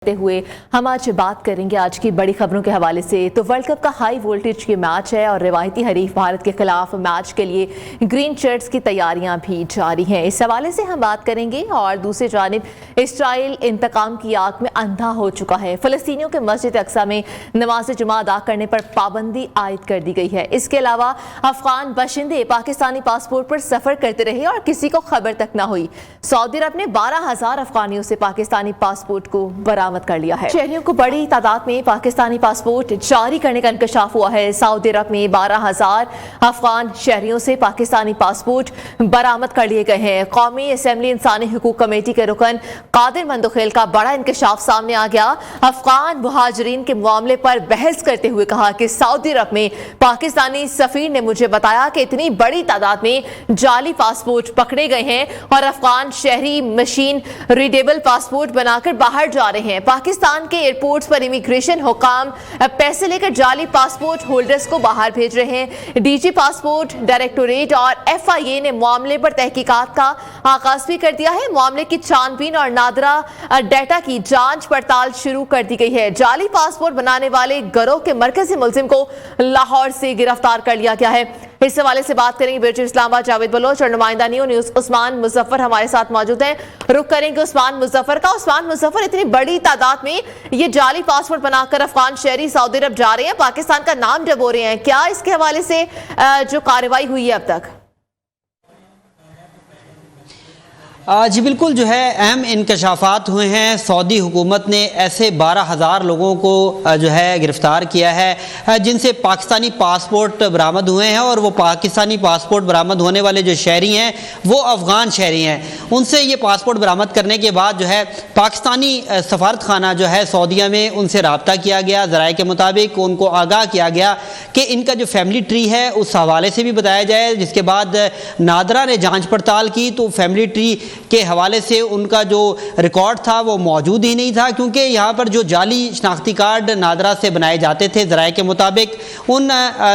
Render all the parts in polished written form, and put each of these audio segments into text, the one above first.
हुए हम आज बात करेंगे आज की बड़ी खबरों के हवाले से। तो वर्ल्ड कप का हाई वोल्टेज की मैच है और रिवायती हरीफ भारत के खिलाफ मैच के लिए ग्रीन शर्ट्स की तैयारियां भी जारी हैं। इस हवाले से हम बात करेंगे। और दूसरी जानिब इस्राइल इंतकाम की आग में अंधा हो चुका है। फलस्तीनियों के मस्जिद अक्सा में नमाज जुमा अदा करने पर पाबंदी आयद कर दी गई है। इसके अलावा अफगान बाशिंदे पाकिस्तानी पासपोर्ट पर सफर करते रहे और किसी को खबर तक न हुई। सऊदी अरब ने 12,000 अफगानियों से पाकिस्तानी पासपोर्ट को बरामद कर लिया है। शहरियों को बड़ी तादाद में पाकिस्तानी पासपोर्ट जारी करने का इंकशाफ हुआ है। सऊदी अरब में 12,000 अफगान शहरियों से पाकिस्तानी पासपोर्ट बरामद कर लिए गए हैं। कौमी असेंबली इंसानी हुकूक कमेटी के रुकन कादिर मंदोखेल का बड़ा इंकशाफ सामने आ गया। अफगान मुहाजिरीन के मामले पर बहस करते हुए कहा कि सऊदी अरब में पाकिस्तानी सफीर ने मुझे बताया कि इतनी बड़ी तादाद में जाली पासपोर्ट पकड़े गए हैं और अफगान शहरी मशीन रीडेबल पासपोर्ट बनाकर बाहर जा रहे हैं। पाकिस्तान के एयरपोर्ट्स पर इमिग्रेशन हुकाम पैसे लेकर जाली पासपोर्ट होल्डर्स को बाहर भेज रहे हैं। डीजी पासपोर्ट डायरेक्टोरेट और एफआईए ने मामले पर तहकीकात का आगाज भी कर दिया है। मामले की छानबीन और नादरा डाटा की जांच पड़ताल शुरू कर दी गई है। जाली पासपोर्ट बनाने वाले गिरोह के मरकजी मुलजिम को लाहौर से गिरफ्तार कर लिया गया है। इस हवाले से बात करेंगे ब्रिटिश इस्लामाबाद जावेद बलोच और नुमाइंदा न्यूज़ उस्मान मुजफ्फर हमारे साथ मौजूद हैं। रुख करेंगे उस्मान मुजफ्फर का। उस्मान मुजफ्फर, इतनी बड़ी तादाद में ये जाली पासपोर्ट बनाकर अफगान शहरी सऊदी अरब जा रहे हैं, पाकिस्तान का नाम डबो रहे हैं, क्या इसके हवाले से जो कार्रवाई हुई है अब तक? जी बिल्कुल, जो है अहम इंकशाफात हुए हैं। सऊदी हुकूमत ने ऐसे 12,000 लोगों को जो है गिरफ़्तार किया है जिनसे पाकिस्तानी पासपोर्ट बरामद हुए हैं और वो पाकिस्तानी पासपोर्ट बरामद होने वाले जो शहरी हैं वो अफ़गान शहरी हैं। उनसे ये पासपोर्ट बरामद करने के बाद जो है पाकिस्तानी सफारत खाना जो है सऊदीया में उनसे रब्ता किया गया। ज़राए के मुताबिक उनको आगाह किया गया कि इनका जो फैमिली ट्री है उस हवाले से भी बताया जाए। जिसके बाद नादरा ने जाँच पड़ताल की तो फैमिली ट्री के हवाले से उनका जो रिकॉर्ड था वो मौजूद ही नहीं था, क्योंकि यहाँ पर जो जाली शनाख्ती कार्ड नादरा से बनाए जाते थे ज़राए के मुताबिक उन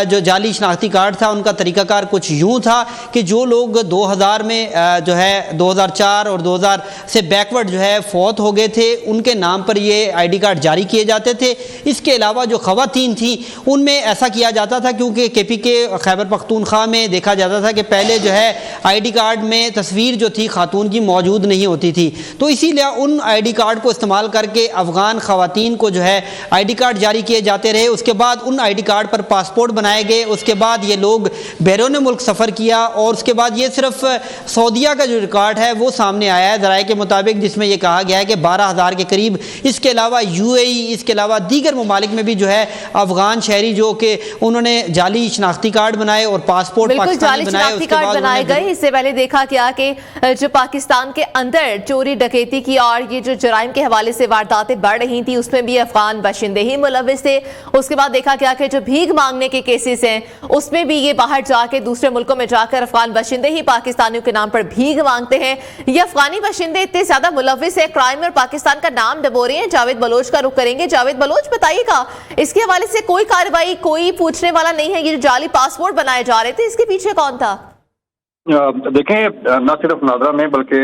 जो जाली शनाख्ती कार्ड था उनका तरीक़ाकार कुछ यूँ था कि जो लोग 2000 में जो है 2004 और 2000 से बैकवर्ड जो है फौत हो गए थे उनके नाम पर ये ID कार्ड जारी किए जाते थे। इसके अलावा जो ख़वातीन थी उनमें ऐसा किया जाता था, क्योंकि KPK खैबर पख्तूनख्वा में देखा जाता था कि पहले जो है ID कार्ड में तस्वीर जो थी खातून की मौजूद नहीं होती थी, तो इसीलिए उन ID कार्ड को इस्तेमाल करके अफगान खवातीन को जो है ID कार्ड जारी किए जाते रहे। उसके बाद उन ID कार्ड पर पासपोर्ट बनाए गए। उसके बाद ये लोग बैरून मुल्क सफ़र किया और उसके बाद ये सिर्फ सऊदीया का जो रिकॉर्ड है वो सामने आया है ज़राए के मुताबिक, जिसमें यह कहा गया है कि 12,000 के करीब। इसके अलावा UAE, इसके अलावा दीगर ममालिक में भी जो है अफगान शहरी जो कि उन्होंने जाली शनाख्ती कार्ड बनाए और पासपोर्ट पाकिस्तानी बनाए गए। इससे पहले देखा गया कि जो पाकिस्तान के अंदर चोरी डकैती की और ये जो जराइम के हवाले से वारदातें बढ़ रही थी उसमें भी अफगान बाशिंदे ही मुलविस थे। उसके बाद देखा गया कि जो भीख मांगने के केसेस हैं उसमें भी ये बाहर जाके दूसरे मुल्कों में जाकर अफगान बाशिंदे ही पाकिस्तानियों के नाम पर भीख मांगते हैं। ये अफगानी बाशिंदे इतने ज्यादा मुलविस है क्राइम में और पाकिस्तान का नाम डबो रहे हैं। जावेद बलोच का रुख करेंगे। जावेद बलोच, बताइएगा इसके हवाले से कोई कार्रवाई, कोई पूछने वाला नहीं है? ये जो जाली पासपोर्ट बनाए जा रहे थे इसके पीछे कौन था? देखें, न सिर्फ नादरा ने बल्कि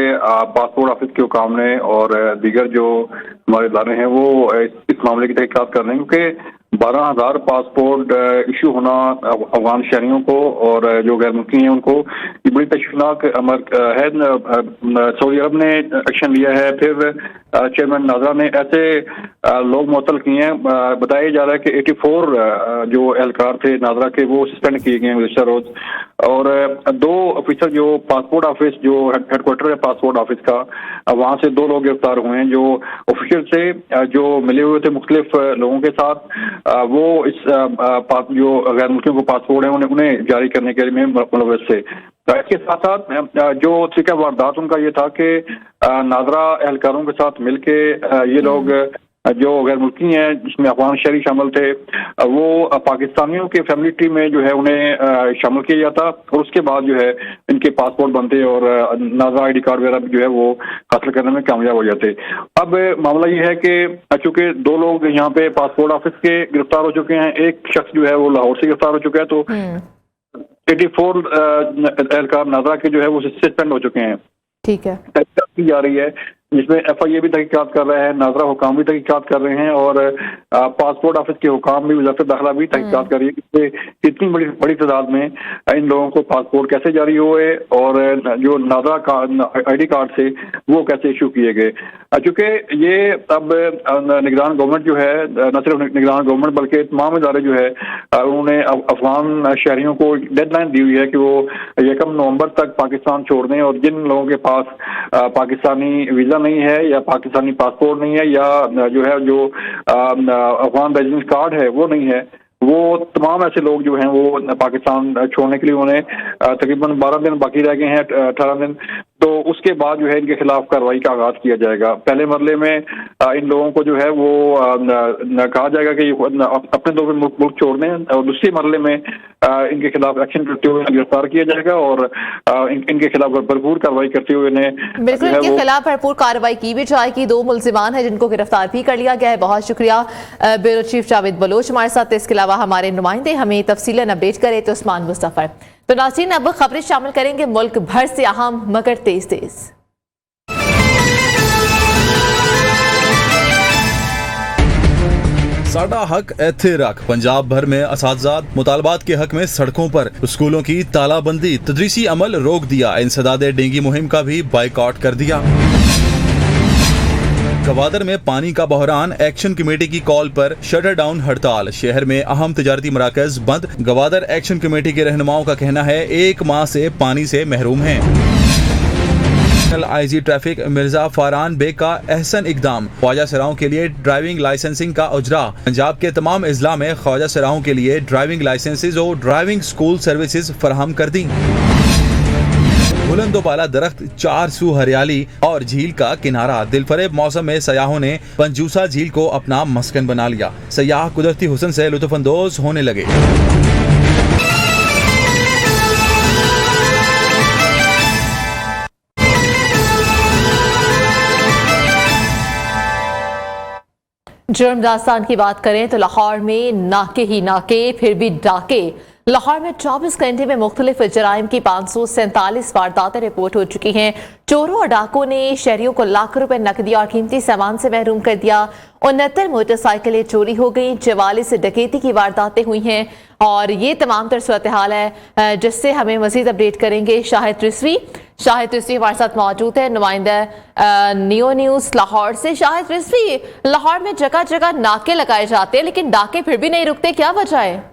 पासपोर्ट ऑफिस के हुकाम ने और दीगर जो हमारे इदारे हैं वो इस मामले की तहकीकात कर रहे हैं, क्योंकि 12,000 पासपोर्ट इशू होना अफगान शहरियों को और जो गैर मुल्की हैं उनको ये बड़ी तशवीशनाक अमर है। सऊदी अरब ने एक्शन लिया है, फिर चेयरमैन नादरा ने ऐसे लोग मुअत्तल किए हैं। बताया जा रहा है कि 84 जो एहलकार थे नादरा के वो सस्पेंड किए गए गुज़श्ता रोज, और 2 ऑफिसर जो पासपोर्ट ऑफिस जो हेडक्वार्टर है पासपोर्ट ऑफिस का वहाँ से 2 लोग गिरफ्तार हुए हैं जो ऑफिशियल से जो मिले हुए थे मुख्तलिफ लोगों के साथ। वो इस जो गैर मुल्कियों को पासपोर्ट है उन्हें जारी करने के लिए मुलव्वस थे। इसके साथ साथ जो तरीका वारदात उनका ये था कि नादरा एहलकारों के साथ मिलके ये लोग जो गैर मुल्की हैं जिसमें अफगान शहरी शामिल थे वो पाकिस्तानियों के फैमिली ट्री में जो है उन्हें शामिल किया जाता और उसके बाद जो है इनके पासपोर्ट बनते और नादरा ID कार्ड वगैरह जो है वो हासिल करने में कामयाब हो जाते। अब मामला ये है कि चूंकि 2 लोग यहाँ पे पासपोर्ट ऑफिस के गिरफ्तार हो चुके हैं, एक शख्स जो है वो लाहौर से गिरफ्तार हो चुका है, तो 84 एहलकार नादरा के जो है वो सस्पेंड हो चुके हैं। ठीक है, की जा रही है जिसमें FIA भी तहकीकात कर रहा है, नाजरा हुकाम भी तहकीकात कर रहे हैं और पासपोर्ट ऑफिस के हुकाम भी, वजारत दाखिला भी तहकीकात कर रही है कि इतनी बड़ी तादाद में इन लोगों को पासपोर्ट कैसे जारी हुए और जो नाजरा ID कार्ड से वो कैसे इशू किए गए। चूंकि ये अब निगरान गवर्नमेंट जो है, न सिर्फ निगरान गवर्नमेंट बल्कि तमाम इदारे जो है उन्होंने अफगान शहरियों को डेडलाइन दी हुई है कि वो 1 नवंबर तक पाकिस्तान छोड़ दें और जिन लोगों के पास पाकिस्तानी वीजा नहीं है या पाकिस्तानी पासपोर्ट नहीं है या जो अफगान रेजिडेंस कार्ड है वो नहीं है, वो तमाम ऐसे लोग जो हैं वो पाकिस्तान छोड़ने के लिए उन्हें तकरीबन 12 दिन बाकी रह गए हैं, 18 दिन। तो उसके बाद जो है इनके खिलाफ कार्रवाई का आगाज किया जाएगा। पहले मरले में इन लोगों को जो है वो कहा जाएगा कि अपने दो मुल्क छोड़ दें और दूसरे मरले में इनके खिलाफ एक्शन करते हुए गिरफ्तार किया जाएगा और इनके खिलाफ भरपूर कार्रवाई करते हुए इन्हें बिल्कुल इनके खिलाफ भरपूर कार्रवाई की भी जाएगी। 2 मुल्जिमान हैं जिनको गिरफ्तार भी कर लिया गया है। बहुत शुक्रिया ब्यूरो चीफ जावेद बलोच हमारे साथ। इसके अलावा हमारे नुमाइंदे हमें तफसीलन अपडेट करे तो उस्मान मुस्तफर। तो नाज़रीन अब खबरें शामिल करेंगे मुल्क भर से अहम मगर तेज। साडा हक एथे रख। पंजाब भर में असातिज़ा मुतालबात के हक में सड़कों पर स्कूलों की तालाबंदी, तदरीसी अमल रोक दिया। इंसदाद डेंगी मुहिम का भी बाइकआउट कर दिया। गवादर में पानी का बहरान, एक्शन कमेटी की कॉल पर शटर डाउन हड़ताल। शहर में अहम तिजारती मराकज बंद। गवादर एक्शन कमेटी के रहनुमाओं का कहना है 1 माह से पानी से महरूम हैं। IG traffic Mirza Faran bag का एहसन इकदाम। ख्वाजा सराहों के लिए ड्राइविंग लाइसेंसिंग का उजरा। पंजाब के तमाम अजला में ख्वाजा सराहों के लिए ड्राइविंग लाइसेंसेज और ड्राइविंग स्कूल सर्विसेज फराहम कर दी। बुलंदोबाला दरख्त, 4 सू हरियाली और झील का किनारा। दिलफरेब मौसम में सयाहों ने पंजूसा झील को अपना मस्कन बना लिया। सयाह कुदरती हुस्न से लुत्फअंदोज होने लगे। जुर्म दास्तान की बात करें तो लाहौर में नाके ही नाके फिर भी डाके। लाहौर में 24 घंटे में मुख्तलिफ जराइम की 547 वारदातें रिपोर्ट हो चुकी हैं। चोरों और डाकों ने शहरियों को लाख रुपए नकदी और कीमती सामान से महरूम कर दिया। 69 मोटरसाइकिलें चोरी हो गई। 44 डकैती की वारदातें हुई हैं और ये तमाम तर सूरत हाल है जिससे हमें मजीद अपडेट करेंगे शाहिद रिजवी। शाहिद रिजवी हमारे साथ मौजूद है, नुमाइंदा नियो न्यूज़ लाहौर से। शाहिद रिजवी, लाहौर में जगह जगह नाके लगाए जाते हैं लेकिन डाके फिर भी नहीं रुकते, क्या वजह है?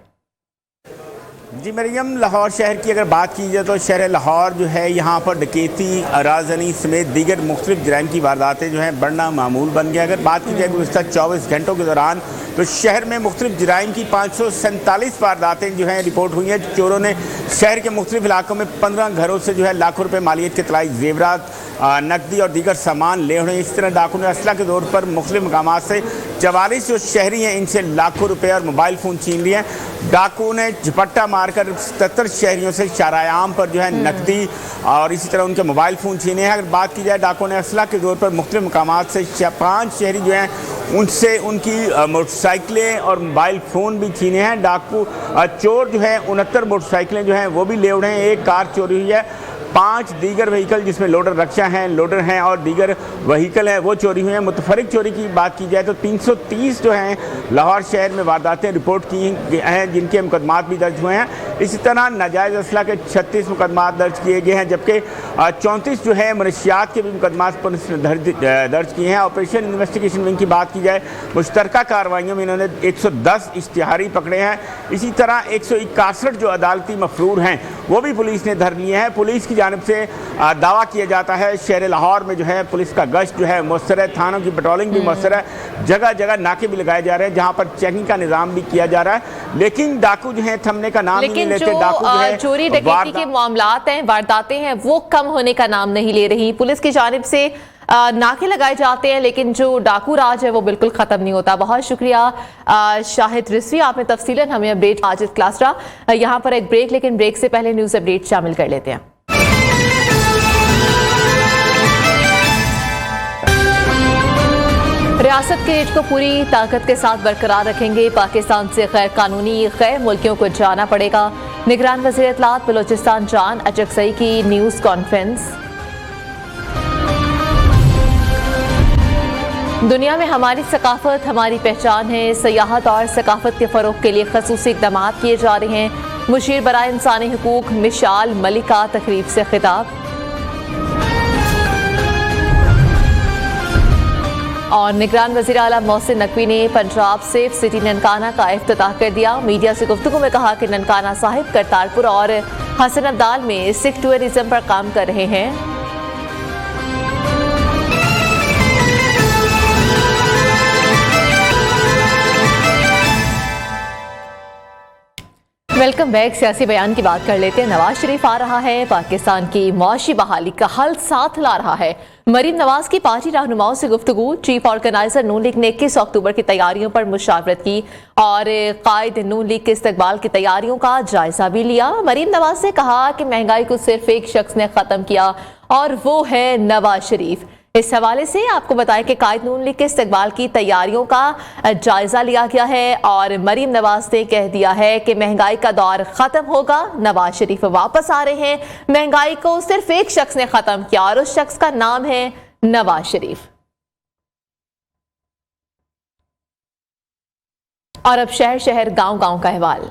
जी मरियम, लाहौर शहर की अगर बात की जाए तो शहर लाहौर जो है यहाँ पर डकैती, राजनी समेत दीगर मुख्तलिफ जराइम की वारदातें जो हैं बढ़ना मामूल बन गया। अगर बात की जाए गुज़श्ता 24 घंटों के दौरान तो शहर में मुख्तलिफ जराइम की 547 वारदातें जो हैं रिपोर्ट हुई हैं। चोरों ने शहर के मुख्तलिफ इलाकों में 15 घरों से जो है लाखों रुपये मालियत के तलाई जेवरात, नकदी और दीगर सामान ले उड़े। इस तरह डाकुओं ने असला के तौर पर मुख्तलिफ मकामात से 44 जो शहरी हैं इनसे लाखों रुपए और मोबाइल फ़ोन छीन लिए हैं। डाकुओं ने झपट्टा मारकर 77 शहरियों से शरायाम पर जो है नकदी और इसी तरह उनके मोबाइल फ़ोन छीने हैं। अगर बात की जाए डाकुओं ने असला के तौर पर मुख्तलिफ मकामात से 5 शहरी जो हैं उनसे उनकी मोटरसाइकिलें और मोबाइल फ़ोन भी छीने हैं। डाकू चोर जो है 69 मोटरसाइकिलें जो हैं वो भी ले उड़े हैं। 1 कार चोरी हुई है। 5 दीगर व्हीकल जिसमें लोडर रक्षा हैं, लोडर हैं और दीगर व्हीकल हैं वो चोरी हुए हैं। मुतफरिक चोरी की बात की जाए तो 330 जो हैं लाहौर शहर में वारदातें रिपोर्ट की हैं जिनके मुकदमात भी दर्ज हुए हैं। इसी तरह नाजायज़ असला के 36 मुकदमात दर्ज किए गए हैं जबकि 34 जो है मनशियात के भी मुकदमात पुलिस ने दर्ज किए हैं। ऑपरेशन इन्वेस्टिगेशन विंग की बात की जाए मुश्तरका कार्रवाइयों में इन्होंने 110 इश्तिहारी पकड़े हैं। इसी तरह 161 जो अदालती मफरूर हैं वो भी पुलिस ने धर लिए हैं। पुलिस की जानिब से दावा किया जाता है शहर लाहौर में जो है पुलिस का गश्त जो है मौसर है, थानों की पेट्रोलिंग भी मौसर है, जगह जगह नाके भी लगाए जा रहे हैं जहां पर चेकिंग का निज़ाम भी किया जा रहा है। लेकिन डाकू जो है थमने का नाम नहीं लेते। डाकू जो है चोरी डकैती के मामलात हैं, वारदातें हैं वो कम होने का नाम नहीं ले रही। पुलिस की जानिब से नाके लगाए जाते हैं लेकिन जो डाकू राज है वो बिल्कुल खत्म नहीं होता। बहुत शुक्रिया शाहिद रिजवी, आपने तफसीलन हमें अपडेट आजिद क्लासरा। यहाँ पर एक ब्रेक, लेकिन ब्रेक से पहले न्यूज़ अपडेट शामिल कर लेते हैं। रियासत के रेट को पूरी ताकत के साथ बरकरार रखेंगे। पाकिस्तान से गैर कानूनी गैर मुल्कियों को जाना पड़ेगा। निगरान वज़ीर इत्तलात बलोचिस्तान जान अचकसई की न्यूज़ कॉन्फ्रेंस। दुनिया में हमारी सकाफत हमारी पहचान है। सयाहत और सकाफत के फ़रोग के लिए खसूसी इक़दाम किए जा रहे हैं। मुशीर बराए इंसानी हुकूक मिशाल मलिक का तकरीब से खिताब। और निगरान वज़ीर आला मोहसिन नकवी ने पंजाब सेफ सिटी ननकाना का इफ्तिताह कर दिया। मीडिया से गुफ्तगू में कहा कि ननकाना साहिब करतारपुर और हसन अब्दाल में सिख टूरिज्म पर काम कर रहे हैं। Welcome back. सियासी बयान की बात कर लेते हैं। नवाज शरीफ आ रहा है, पाकिस्तान की मौशी बहाली का हल साथ ला रहा है। मरीम नवाज की पार्टी रहनुमाओं से गुफ्तगू। चीफ ऑर्गेनाइजर नून लीग ने 21 अक्टूबर की तैयारियों पर मुशावरत की और कायद नून लीग के इस्तकबाल की तैयारियों का जायजा भी लिया। मरीम नवाज ने कहा कि महंगाई को सिर्फ एक शख्स ने खत्म किया और वो है नवाज शरीफ। इस हवाले से आपको बताएं कि कायद नून लीग के इस्तकबाल की तैयारियों का जायजा लिया गया है और मरीम नवाज ने कह दिया है कि महंगाई का दौर खत्म होगा। नवाज शरीफ वापस आ रहे हैं। महंगाई को सिर्फ एक शख्स ने खत्म किया और उस शख्स का नाम है नवाज शरीफ। और अब शहर शहर गांव गांव का अहवाल।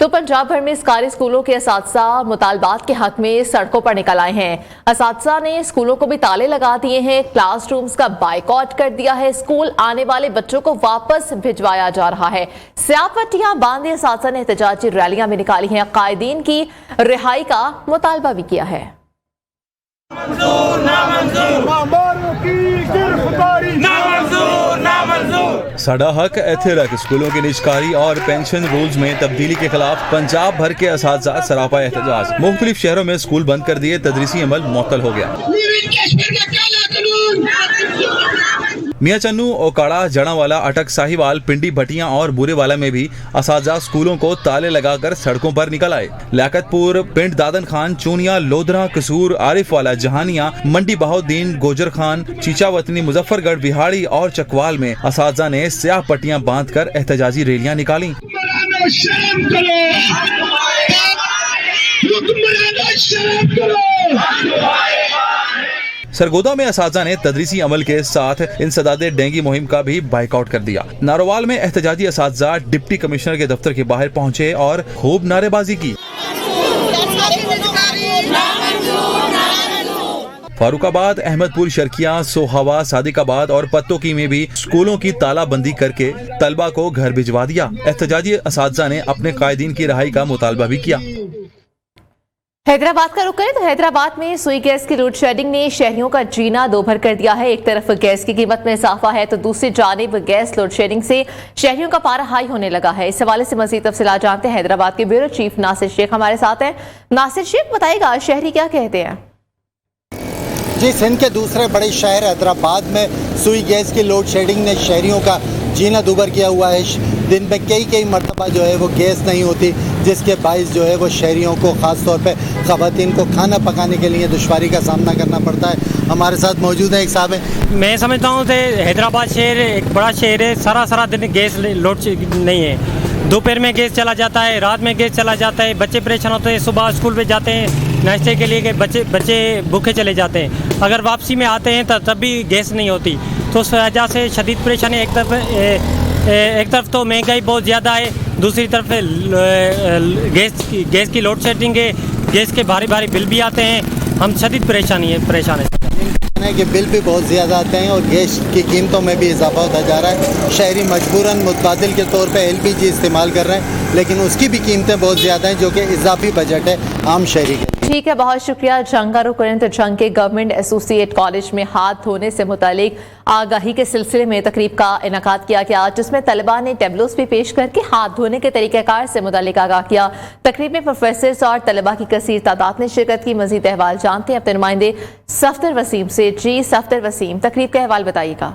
तो पंजाब भर में सरकारी स्कूलों के असातिज़ा मुतालबात के हक में सड़कों पर निकल आए हैं। असातिज़ा ने स्कूलों को भी ताले लगा दिए हैं, क्लासरूम्स का बाइकआउट कर दिया है। स्कूल आने वाले बच्चों को वापस भिजवाया जा रहा है। स्यापट्टियां बांधे असातिज़ा ने एहतजाजी रैलियां भी निकाली हैं। कायदीन की रिहाई का मुतालबा भी किया है। साडा हक इत्थे रख स्कूलों की निजकारी और पेंशन रूल्स में तब्दीली के खिलाफ पंजाब भर के असातिज़ा सरापा एहतजाज। मुख्तलिफ शहरों में स्कूल बंद कर दिए, तदरीसी अमल मुअत्तल हो गया। मियां चन्नू, ओकाड़ा, जड़ावाला, अटक, साहिवाल, पिंडी, भटियां और बुरेवाला में भी असातिज़ा स्कूलों को ताले लगाकर सड़कों पर निकल आए। लियाकतपुर, पिंड दादन खान, चूनिया, लोधरा, कसूर, आरिफवाला, जहानिया, मंडी बहाउद्दीन, गोजर खान, चीचावतनी, मुजफ्फरगढ़, बिहाड़ी और चकवाल में असातिज़ा ने स्याह पट्टियां बांधकर एहतजाजी रैलियां निकाली। सरगोदा में असातिज़ा ने तदरीसी अमल के साथ इंसदादे डेंगी मुहिम का भी बाइकआउट कर दिया। नारोवाल में एहतजाजी असातिज़ा डिप्टी कमिश्नर के दफ्तर के बाहर पहुंचे और खूब नारेबाजी की। फारूकाबाद, अहमदपुर, शर्किया, सोहावा, सादिकाबाद और पत्तोकी में भी स्कूलों की तालाबंदी करके तलबा को घर भिजवा दिया। एहतजाजी असातिज़ा ने अपने कायदीन की रिहाई का मुतालबा भी किया। हैदराबाद का रुख करें तो हैदराबाद में सुई गैस की लोड शेडिंग ने शहरियों का जीना दोभर कर दिया है। एक तरफ गैस की कीमत में इजाफा है तो दूसरी जानिब गैस लोड शेडिंग से शहरियों का पारा हाई होने लगा है। इस हवाले से मजीद तफसीलात जानते हैं। हैदराबाद के ब्यूरो चीफ नासिर शेख हमारे साथ हैं। नासिर शेख, बताइएगा शहरी क्या कहते हैं? जी, सिंध के दूसरे बड़े शहर हैदराबाद में सुई गैस की लोड शेडिंग ने शहरियों का जीना दूभर किया हुआ है। दिन में कई मरतबा जो है वो गैस नहीं होती, जिसके बाइस जो है वो शहरियों को ख़ास तौर पे ख़वातीन को खाना पकाने के लिए दुश्वारी का सामना करना पड़ता है। हमारे साथ मौजूद है एक साहब हैं। मैं समझता हूँ कि हैदराबाद शहर एक बड़ा शहर है। सारा दिन गैस लोड नहीं है। दोपहर में गैस चला जाता है, रात में गैस चला जाता है। बच्चे परेशान होते हैं, सुबह स्कूल पे जाते हैं नाश्ते के लिए कि बच्चे भूखे चले जाते हैं। अगर वापसी में आते हैं तब भी गैस नहीं होती, तो उस वजह से शदीद परेशानी। एक तरफ तो महंगाई बहुत ज़्यादा है, दूसरी तरफ गैस की लोड शेडिंग है, गैस के भारी बिल भी आते हैं। हम शदीद परेशान है कि बिल भी बहुत ज़्यादा आते हैं और गैस की कीमतों में भी इजाफा होता जा रहा है। शहरी मजबूरन मुतबादिल के तौर पे LPG इस्तेमाल कर रहे हैं, लेकिन उसकी भी कीमतें बहुत ज़्यादा हैं, जो कि इजाफी बजट है आम शहरी के। ठीक है, बहुत शुक्रिया। जंग का रुख करें तो जंग के गवर्नमेंट एसोसिएट कॉलेज में हाथ धोने से मुतालिक आगाही के सिलसिले में तकरीब का इनेकाद किया गया, जिसमें तलबा ने टेबलोस भी पेश करके हाथ धोने के तरीक़ाकार से मुतालिक आगाह किया। तकरीब में प्रोफेसर्स और तलबा की कसीर तादाद ने शिरकत की। मजीद अहवाल जानते हैं अपने नुमाइंदे सफ्दर वसीम से। जी सफ्दर वसीम, तकरीब का अहवाल बताइएगा।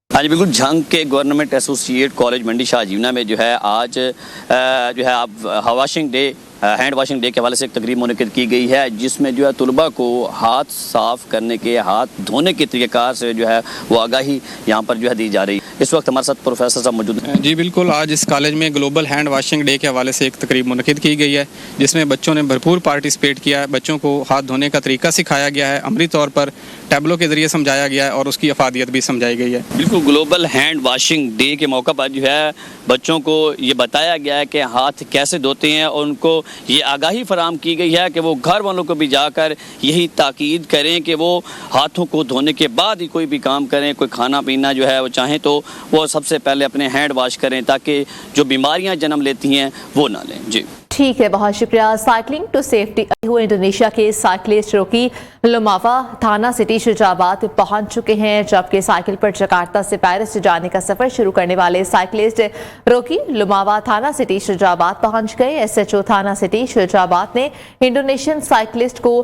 हाँ जी बिल्कुल, झंग के गवर्नमेंट एसोसिएट कॉलेज मंडी शाहजीवना में जो है आज जो है आप washing day hand washing day के हवाले से एक तकरीब मुनक़िद की गई है, जिसमें जो है तलबा को हाथ साफ़ करने के, हाथ धोने के तरीक़ेकार से जो है वो आगाही यहाँ पर जो है दी जा रही है। इस वक्त हमारे साथ प्रोफेसर साहब मौजूद हैं। जी बिल्कुल, आज इस कॉलेज में ग्लोबल हैंड वॉशिंग डे के हवाले से एक तकरीब मुनक़िद की गई है, जिसमें बच्चों ने भरपूर पार्टिसिपेट किया है। बच्चों को हाथ धोने का तरीका सिखाया गया है, अमली तौर पर टैबलों के ज़रिए समझाया गया है और उसकी अफादियत भी समझाई गई है। बिल्कुल, ग्लोबल हैंड वॉशिंग डे के मौका पर जो है बच्चों को ये बताया गया है कि हाथ कैसे धोते हैं और उनको ये आगाही फराम की गई है कि वो घर वालों को भी जाकर यही ताकीद करें कि वो हाथों को धोने के बाद ही कोई भी काम करें, कोई खाना पीना जो है वो चाहें तो वो सबसे पहले अपने हैंड वॉश करें, ताकि जो बीमारियां जन्म लेती हैं वो ना लें। जी ठीक है, बहुत शुक्रिया। साइकिलिंग टू सेफ्टी हुए इंडोनेशिया के साइकिलिस्ट रोकी लुमावा थाना सिटी शुजाबाद पहुंच चुके हैं, जबकि साइकिल पर जकार्ता से पेरिस जाने का सफर शुरू करने वाले साइकिलिस्ट रोकी लुमावा थाना सिटी शुजाबाद पहुंच गए। एसएचओ थाना सिटी शुजाबाद ने इंडोनेशियन साइकिलिस्ट को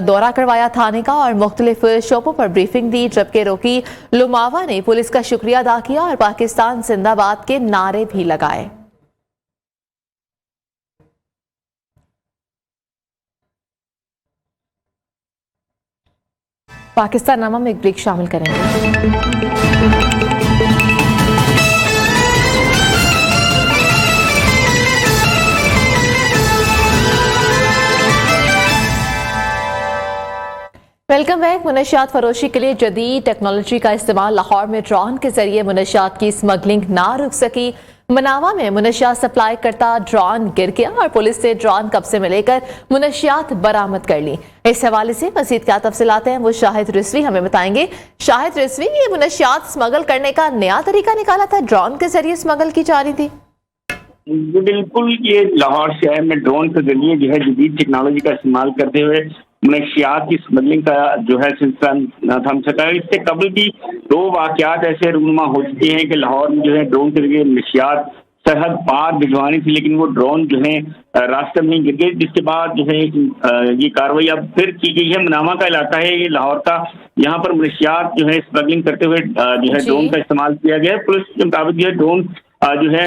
दौरा करवाया थाने का और मुख्तलिफ शोबों पर ब्रीफिंग दी, जबकि रोकी लुमावा ने पुलिस का शुक्रिया अदा किया और पाकिस्तान जिंदाबाद के नारे भी लगाए। पाकिस्तान नामा में एक ब्रेक शामिल करेंगे। Welcome back. मुनशियात फरोशी के लिए जदीद टेक्नोलॉजी का इस्तेमाल। लाहौर में ड्रोन के जरिए मुनशियात की स्मगलिंग ना रुक सकी। मनावा में मुनशियात सप्लाई करता ड्रोन गिर गया और पुलिस ने ड्रोन कब्जे में लेकर मुनशियात बरामद कर ली। इस हवाले से मजीद क्या तफसीलात हैं वो शाहिद रिजवी हमें बताएंगे। शाहिद रिजवी, ये मुनशियात स्मगल करने का नया तरीका निकाला था, ड्रोन के जरिए स्मगल की जा रही थी? बिल्कुल, ये लाहौर शहर में ड्रोन के जरिए जो है जदीद टेक्नोलॉजी का इस्तेमाल करते हुए मनशियात की स्मगलिंग का जो है सिलसिला थम सका है। इससे कबल भी 2 वाकयात ऐसे रूनुमा हो चुके हैं कि लाहौर में जो है ड्रोन के जरिए मनशियात सरहद पार भिजवानी थी, लेकिन वो ड्रोन जो है रास्ते में गिर गए, जिसके बाद जो है ये कार्रवाई अब फिर की गई है। मनावा का इलाका है ये लाहौर का, यहाँ पर मनशियात जो है स्मगलिंग करते हुए जो है ड्रोन का इस्तेमाल किया गया है। पुलिस के मुताबिक जो है ड्रोन जो है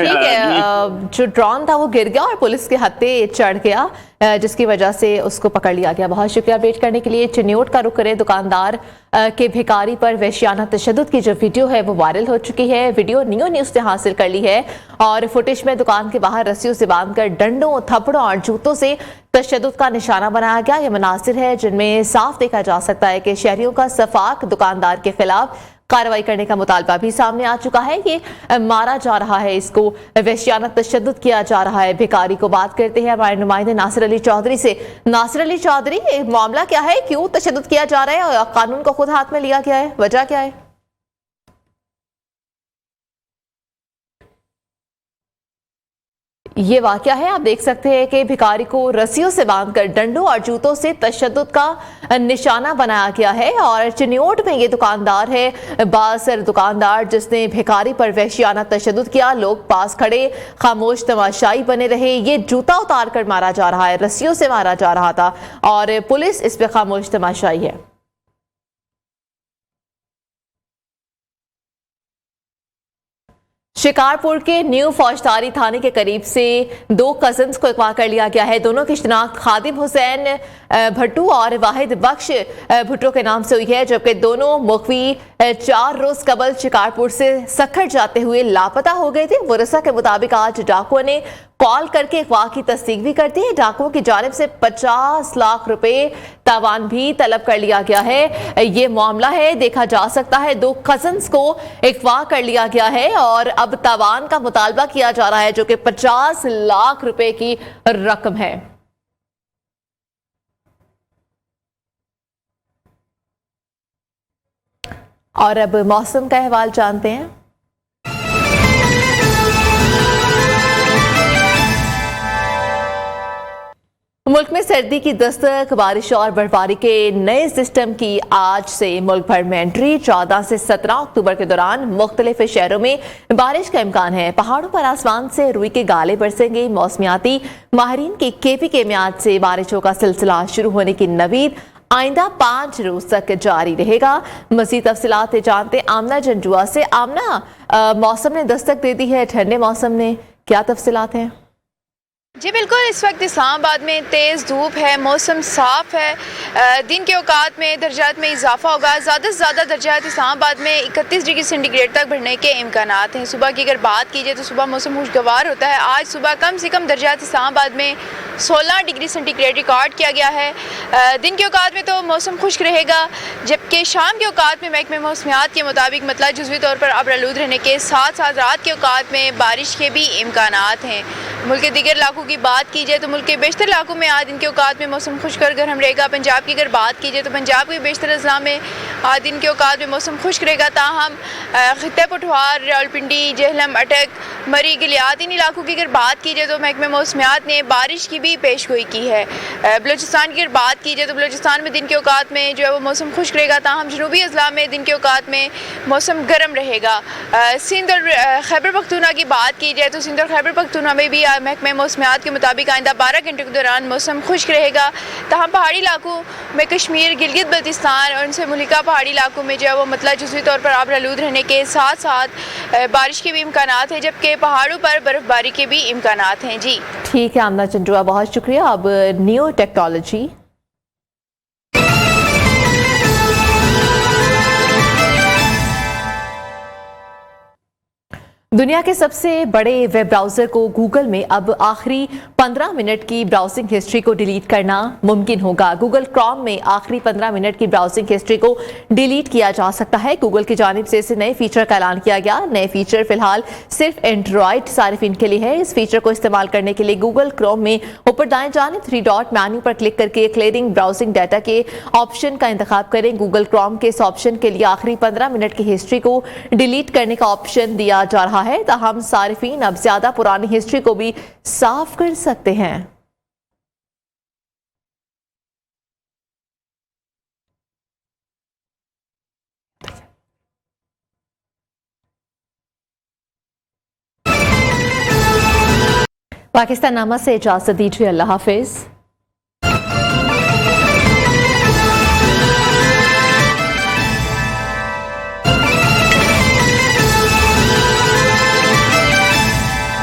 जो ड्रोन था वो गिर गया और पुलिस के हत्थे चढ़ गया, जिसकी वजह से उसको पकड़ लिया गया। बहुत शुक्रिया अपडेट करने के लिए। चिन्योट का रुख करें। दुकानदार के भिखारी पर वहशियाना तशद्दुद की जो वीडियो है वो वायरल हो चुकी है। वीडियो नियो न्यूज़ ने हासिल कर ली है और फुटेज में दुकान के बाहर रस्सियों से बांधकर डंडों, थप्पड़ों और जूतों से तशद्दुद का निशाना बनाया गया। ये मनासिर है जिनमें साफ देखा जा सकता है कि शहरियों का सफाक दुकानदार के खिलाफ कार्रवाई करने का मुतालबा भी सामने आ चुका है। ये मारा जा रहा है, इसको वहशियाना तशद्दुद किया जा रहा है। भिखारी को बात करते हैं हमारे नुमाइंदे नासिर अली चौधरी से। नासिर अली चौधरी, मामला क्या है, क्यों तशद्दुद किया जा रहा है और कानून को खुद हाथ में लिया गया है, वजह क्या है? ये वाकया है, आप देख सकते हैं कि भिखारी को रस्सियों से बांधकर डंडों और जूतों से तशद्दुद का निशाना बनाया गया है और चिन्योट में ये दुकानदार है, बासर दुकानदार, जिसने भिखारी पर वहशियाना तशद्दुद किया। लोग पास खड़े खामोश तमाशाई बने रहे। ये जूता उतार कर मारा जा रहा है, रस्सियों से मारा जा रहा था और पुलिस इस पर खामोश तमाशाई है। शिकारपुर के न्यू फौजदारी थाने के करीब से 2 कजन्स को अगवा कर लिया गया है। दोनों की शिनाख्त खादिम हुसैन भट्टू और वाहिद बख्श भुट्टो के नाम से हुई है, जबकि दोनों मुखवी 4 रोज कबल शिकारपुर से सखर जाते हुए लापता हो गए थे। वरसा के मुताबिक आज डाकुओं ने कॉल करके अगवा की तस्दीक भी करती है। डाकुओं की जानिब से 50 लाख रुपए तावान भी तलब कर लिया गया है। ये मामला है, देखा जा सकता है 2 कजन्स को अगवा कर लिया गया है और अब तावान का मुतालबा किया जा रहा है, जो कि 50 लाख रुपए की रकम है। और अब मौसम का अहवाल जानते हैं। मुल्क में सर्दी की दस्तक, बारिश और बर्फबारी के नए सिस्टम की आज से मुल्क भर में एंट्री। 14 से 17 अक्टूबर के दौरान मुख्तलिफ शहरों में बारिश का इम्कान है। पहाड़ों पर आसमान से रुई के गाले बरसेंगे। मौसमियाती माहिरीन की केपी के मियाद से बारिशों का सिलसिला शुरू होने की नवीद आइंदा 5 रोज तक जारी रहेगा। मज़ीद तफसीलात जानते आमना जंजुआ से। आमना, मौसम ने दस्तक दे दी है, ठंडे मौसम ने, क्या तफसीलात हैं? जी बिल्कुल, इस वक्त इस्लामाबाद में तेज़ धूप है, मौसम साफ़ है। दिन के औकात में दर्जात में इजाफा होगा। ज़्यादा से ज़्यादा दर्जात इस्लामाबाद में 31 डिग्री सेंटीग्रेड तक बढ़ने के इम्कानात हैं। सुबह की अगर बात की जाए तो सुबह मौसम खुशगवार होता है। आज सुबह कम से कम दर्जात इस्लामाबाद में 16 डिग्री सेंटीग्रेड रिकॉर्ड किया गया है। दिन के औकात में तो मौसम खुश्क रहेगा, जबकि शाम के औकात में महकमे मौसमियात के मुताबिक मतलब जुज़वी तौर पर अब्रालूद रहने के साथ साथ रात के औकात में बारिश के भी इम्कानात हैं। मुल्क के दीगर इलाकों की बात की जाए तो मुल्क के बेशतर इलाकों में आज दिन के औकात में मौसम खुश्क और गर्म रहेगा। पंजाब की अगर बात की जाए तो पंजाब के बेशतर अजला में आज दिन के औकात में मौसम खुश्क रहेगा। ताहम खित्ते पठवार, रावलपिंडी, जेहलम, अटक, मरी, गिलियात इन इलाकों की अगर बात की जाए तो महकमे मौसमियात ने बारिश की भी पेशगोई की है। बलूचिस्तान की अगर बात की जाए तो बलूचिस्तान में दिन के औकात में जो है वो मौसम खुश्क रहेगा। ताहम जनूबी अजला में दिन के औकात में मौसम गर्म रहेगा। सिंध और खैबर पख्तूनख्वा की बात की जाए तो सिंध और खैबर पख्तूनख्वा में भी महकमे मौसमियात के मुताबिक आइंदा 12 घंटों के दौरान मौसम खुश्क रहेगा। तहम पहाड़ी इलाकों में कश्मीर, गिलगित बल्तिस्तान और उनसे मुल्का पहाड़ी इलाकों में जो है वो मतलब जुज़वी तौर पर आबरालूद रहने के साथ साथ बारिश के भी इम्कानात हैं, जबकि पहाड़ों पर बर्फबारी के भी इम्कानात हैं। जी ठीक है आमना चंडुआ, बहुत शुक्रिया। अब न्यू टेक्नोलॉजी। दुनिया के सबसे बड़े वेब ब्राउज़र को गूगल में अब आखिरी 15 मिनट की ब्राउजिंग हिस्ट्री को डिलीट करना मुमकिन होगा। गूगल क्रोम में आखिरी 15 मिनट की ब्राउजिंग हिस्ट्री को डिलीट किया जा सकता है। गूगल की जानिब से इस नए फीचर का ऐलान किया गया। नए फीचर फिलहाल सिर्फ एंड्रॉइड सारिफिन के लिए है। इस फीचर को इस्तेमाल करने के लिए गूगल क्रोम में ऊपर दाएं जानिब 3 डॉट मेन्यू पर क्लिक करके क्लियरिंग ब्राउजिंग डाटा के ऑप्शन का इंतखाब करें। गूगल क्रोम के इस ऑप्शन के लिए आखिरी 15 मिनट की हिस्ट्री को डिलीट करने का ऑप्शन दिया जा रहा है। ताहम सारिफीन अब ज्यादा पुरानी हिस्ट्री को भी साफ कर सकते हैं। पाकिस्तान नामा से इजाजत दीजिए। अल्लाह हाफिज।